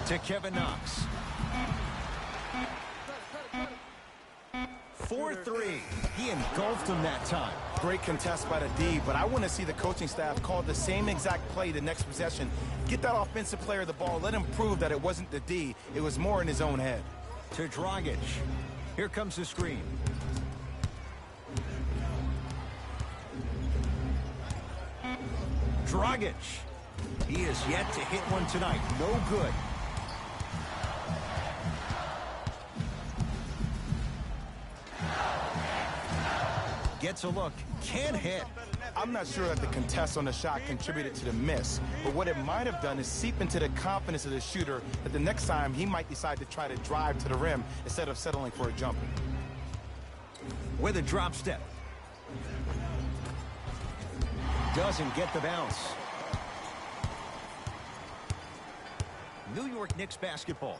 To Kevin Knox. 4-3. He engulfed him that time. Great contest by the D, but I want to see the coaching staff call the same exact play the next possession. Get that offensive player the ball. Let him prove that it wasn't the D. It was more in his own head. To Dragic. Here comes the screen. Dragic. He is yet to hit one tonight. No good. Gets a look. Can't hit. I'm not sure that the contest on the shot contributed to the miss, but what it might have done is seep into the confidence of the shooter that the next time he might decide to try to drive to the rim instead of settling for a jumper. With a drop step. Doesn't get the bounce. New York Knicks basketball.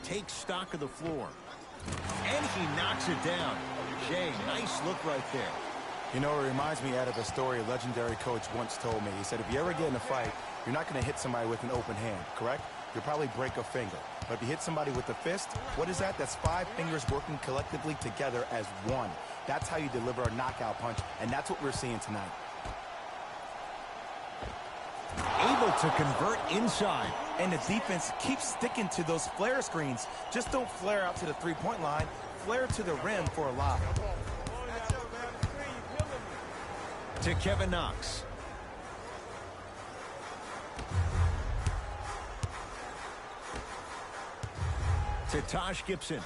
Takes stock of the floor. And he knocks it down. Jay, nice look right there. You know, it reminds me, Ed, of a story a legendary coach once told me. He said, if you ever get in a fight, you're not going to hit somebody with an open hand, correct? You'll probably break a finger. But if you hit somebody with a fist, what is that? That's 5 fingers working collectively together as one. That's how you deliver a knockout punch, and that's what we're seeing tonight. Able to convert inside. And the defense keeps sticking to those flare screens. Just don't flare out to the three-point line. Flare to the rim for a lob. To Kevin Knox. To Taj Gibson.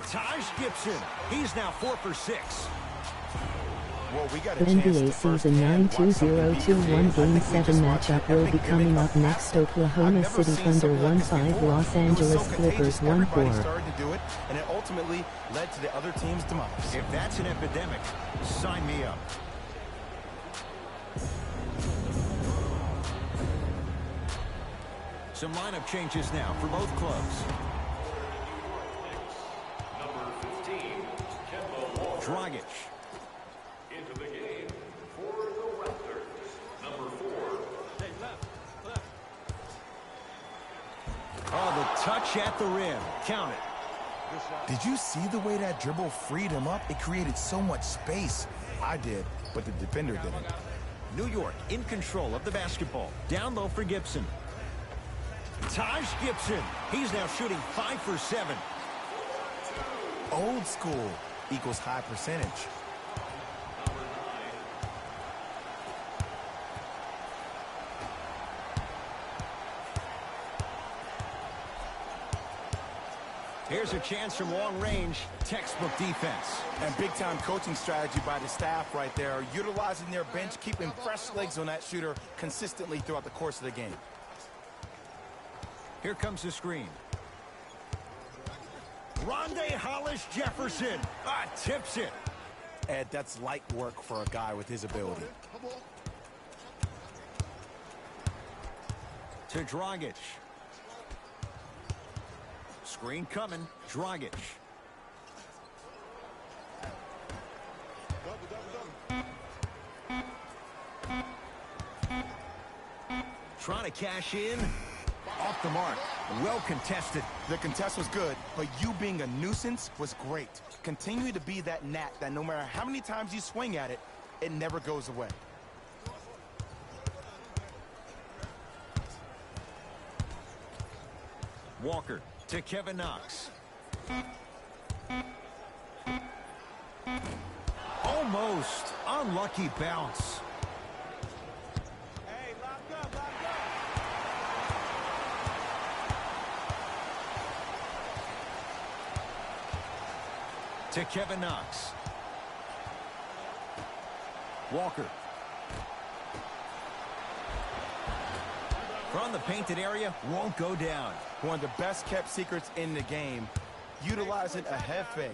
Taj Gibson. He's now 4 for 6. Well, we got The NBA season 9-2021 Game 7 matchup will be coming up next. Oklahoma City Thunder 1-5, Los Angeles Clippers 1-4. Started to do it, and it ultimately led to the other team's demise. If that's an epidemic, sign me up. Some lineup changes now for both clubs. Dragic. Into the game for the Raptors. Number 4. Oh, the touch at the rim. Count it. Did you see the way that dribble freed him up? It created so much space. I did, but the defender didn't. New York in control of the basketball. Down low for Gibson. Taj Gibson. He's now shooting 5 for 7. Old school equals high percentage. Here's a chance from long range. Textbook defense. And big-time coaching strategy by the staff right there, utilizing their bench, keeping fresh legs on that shooter consistently throughout the course of the game. Here comes the screen. Rondé Hollis Jefferson. Tips it. Ed, that's light work for a guy with his ability. To Dragic. Screen coming. Dragic. Trying to cash in. Off the mark. Well contested. The contest was good, but you being a nuisance was great. Continue to be that gnat that no matter how many times you swing at it, it never goes away. Walker to Kevin Knox. Almost. Unlucky bounce. To Kevin Knox. Walker. From the painted area, won't go down. One of the best kept secrets in the game, utilizing a head fake.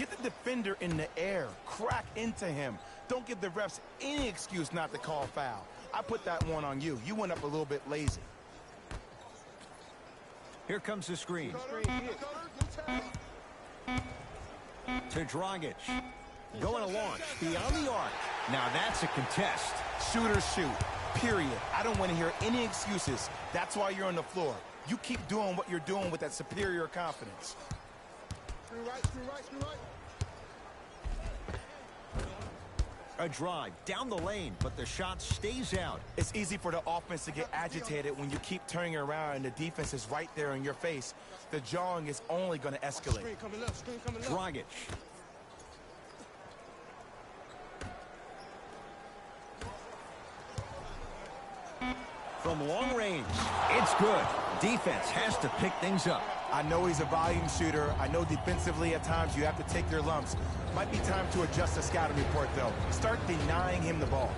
Get the defender in the air. Crack into him. Don't give the refs any excuse not to call foul. I put that one on you. You went up a little bit lazy. Here comes the screen. To Dragic. Going to launch beyond the arc. Now that's a contest. Shooters shoot. Period. I don't want to hear any excuses. That's why you're on the floor. You keep doing what you're doing with that superior confidence. Screen right. A drive down the lane, but the shot stays out. It's easy for the offense to get agitated when you keep turning around and the defense is right there in your face. The jawing is only going to escalate. Screen coming left. Dragic. From long range, it's good. Defense has to pick things up. I know he's a volume shooter. I know defensively at times you have to take your lumps. Might be time to adjust the scouting report, though. Start denying him the ball.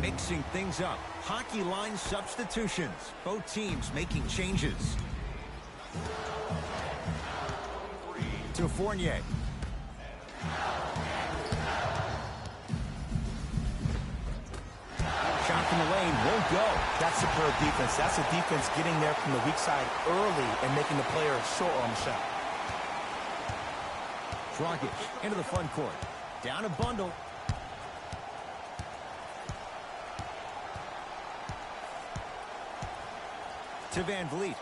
Mixing things up. Hockey line substitutions. Both teams making changes. To Fournier. Shot from the lane won't go. That's superb defense. That's a defense getting there from the weak side early and making the player short on the shot. Dragic into the front court. Down a bundle. To Van Vliet.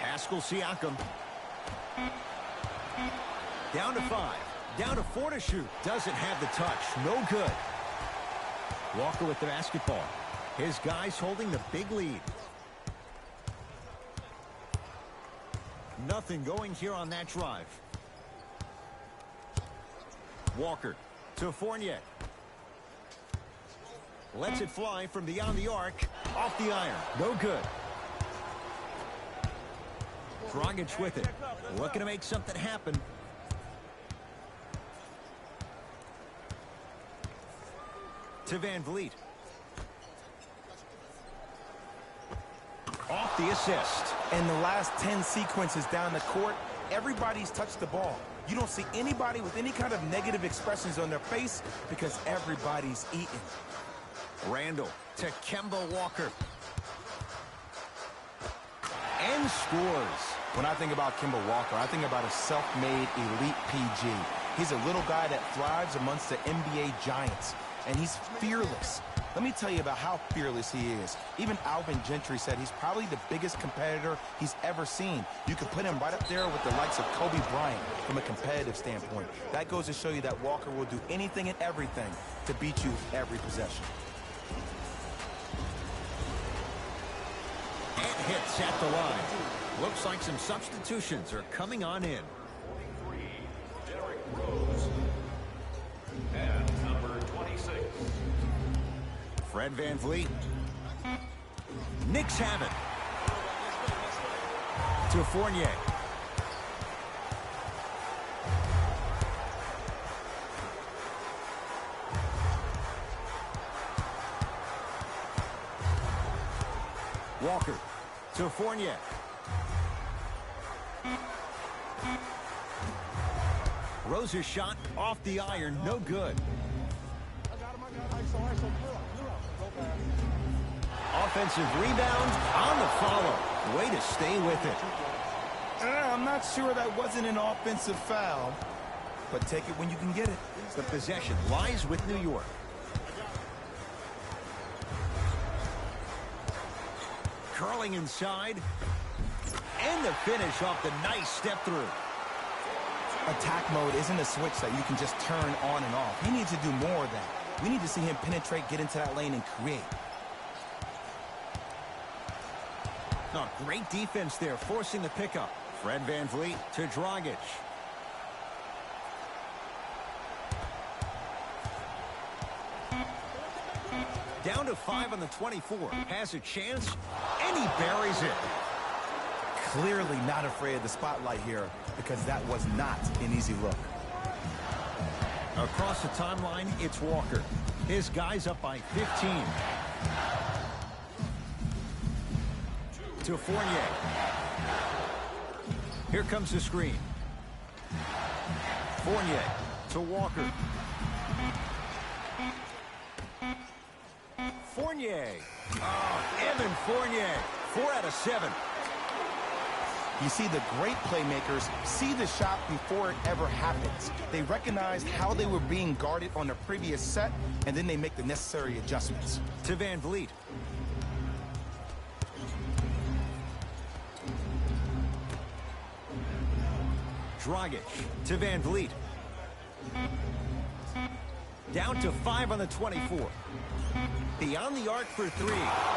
Pascal Siakam. Down to 5. Down to 4 to shoot. Doesn't have the touch. No good. Walker with the basketball. His guys holding the big lead. Nothing going here on that drive. Walker to Fournier. Lets it fly from beyond the arc. Off the iron. No good. Dragic with it. Looking to make something happen. To Van Vliet. Off the assist. In the last 10 sequences down the court, everybody's touched the ball. You don't see anybody with any kind of negative expressions on their face because everybody's eating. Randall to Kemba Walker. And scores. When I think about Kemba Walker, I think about a self-made elite PG. He's a little guy that thrives amongst the NBA giants, and he's fearless. Let me tell you about how fearless he is. Even Alvin Gentry said he's probably the biggest competitor he's ever seen. You could put him right up there with the likes of Kobe Bryant from a competitive standpoint. That goes to show you that Walker will do anything and everything to beat you every possession. And hits at the line. Looks like some substitutions are coming on in. 43, Derrick Rose. And number 26. Fred Van Vliet. Knicks have it. To Fournier. Walker to Fournier. Rose's shot off the iron, no good. Offensive rebound on the follow. Way to stay with it. I'm not sure that wasn't an offensive foul, but take it when you can get it. The possession lies with New York. Curling inside. And the finish off the nice step through. Attack mode isn't a switch that you can just turn on and off. He needs to do more of that. We need to see him penetrate, get into that lane, and create. Oh, great defense there, forcing the pickup. Fred VanVleet to Dragic. Down to 5 on the 24. Has a chance, and he buries it. Clearly not afraid of the spotlight here because that was not an easy look. Across the timeline, it's Walker. His guy's up by 15. To Fournier. Here comes the screen. Fournier to Walker. Fournier. Oh, Evan Fournier. 4 out of 7. You see, the great playmakers see the shot before it ever happens. They recognize how they were being guarded on the previous set, and then they make the necessary adjustments. To VanVleet. Dragic to VanVleet. Down to 5 on the 24. Beyond the arc for 3.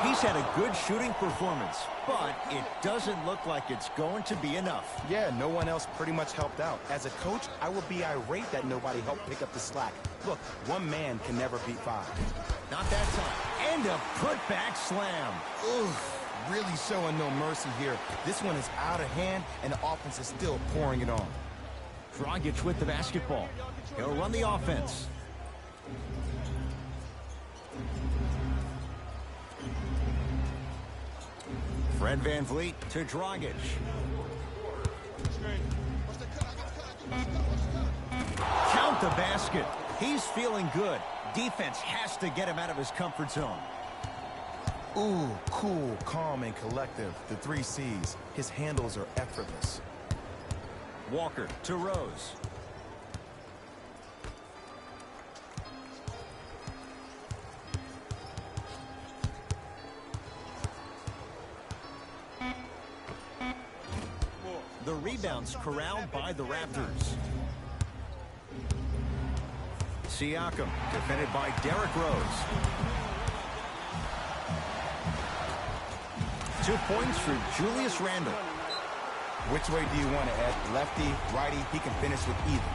He's had a good shooting performance, but it doesn't look like it's going to be enough. Yeah, no one else pretty much helped out. As a coach, I would be irate that nobody helped pick up the slack. Look, one man can never beat 5. Not that time. And a putback slam. Oof, really showing no mercy here. This one is out of hand, and the offense is still pouring it on. Dragic with the basketball. He'll run the offense. Fred VanVleet to Dragic. Count the basket. He's feeling good. Defense has to get him out of his comfort zone. Ooh, cool, calm, and collective. The 3 C's. His handles are effortless. Walker to Rose. The rebounds corralled by the Raptors. Siakam defended by Derrick Rose. 2 points for Julius Randle. Which way do you want to, Ed? Lefty, righty, he can finish with either.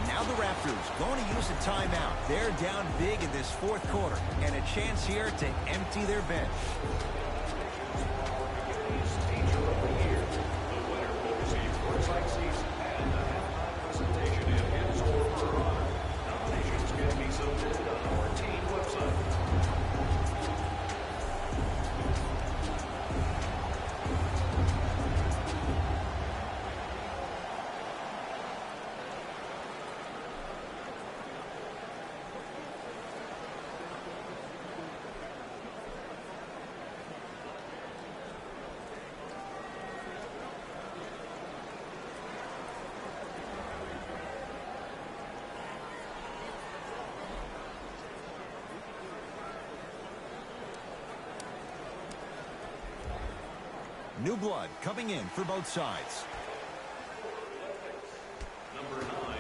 Now the Raptors going to use a timeout. They're down big in this 4th quarter, and a chance here to empty their bench. New blood coming in for both sides. Number 9.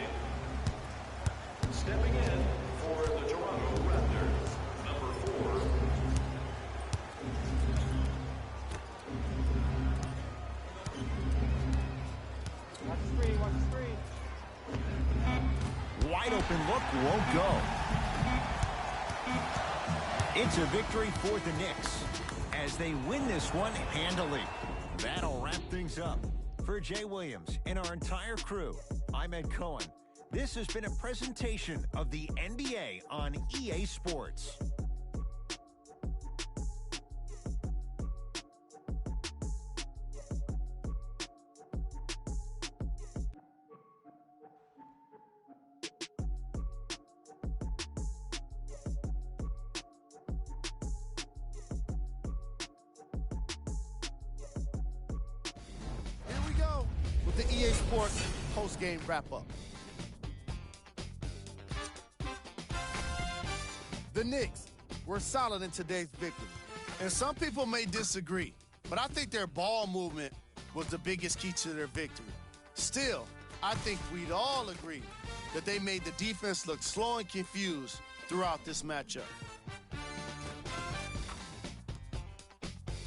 Stepping in for the Toronto Raptors. Number 4. Watch the screen, watch the screen. Wide open look won't go. It's a victory for the Knicks as they win this one handily. That'll wrap things up. For Jay Williams and our entire crew, I'm Ed Cohen. This has been a presentation of the NBA on EA Sports. With the EA Sports post-game wrap-up. The Knicks were solid in today's victory. And some people may disagree, but I think their ball movement was the biggest key to their victory. Still, I think we'd all agree that they made the defense look slow and confused throughout this matchup.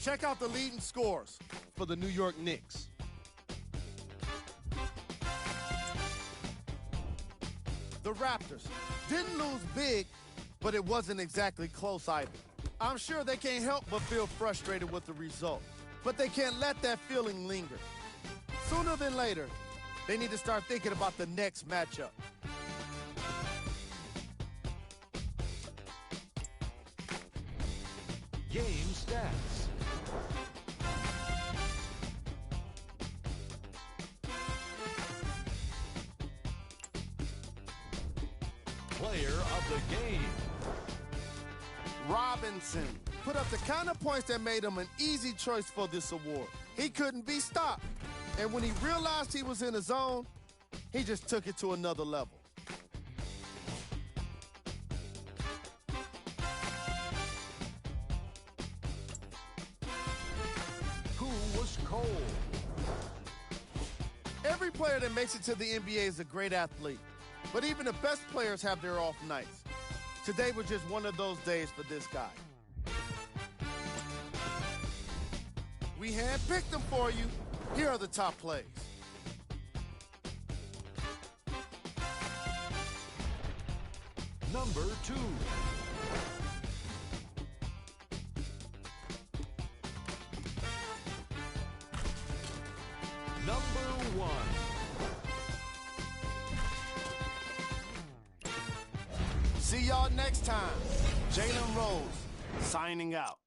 Check out the leading scores for the New York Knicks. The Raptors didn't lose big, but it wasn't exactly close either. I'm sure they can't help but feel frustrated with the result, but they can't let that feeling linger. Sooner than later, they need to start thinking about the next matchup. Game stats. Player of the game. Robinson put up the kind of points that made him an easy choice for this award. He couldn't be stopped. And when he realized he was in the zone, he just took it to another level. Who was cold? Every player that makes it to the NBA is a great athlete, but even the best players have their off nights. Today was just one of those days for this guy. We handpicked them for you. Here are the top plays. Number 2. Number 1. See y'all next time. Jalen Rose, signing out.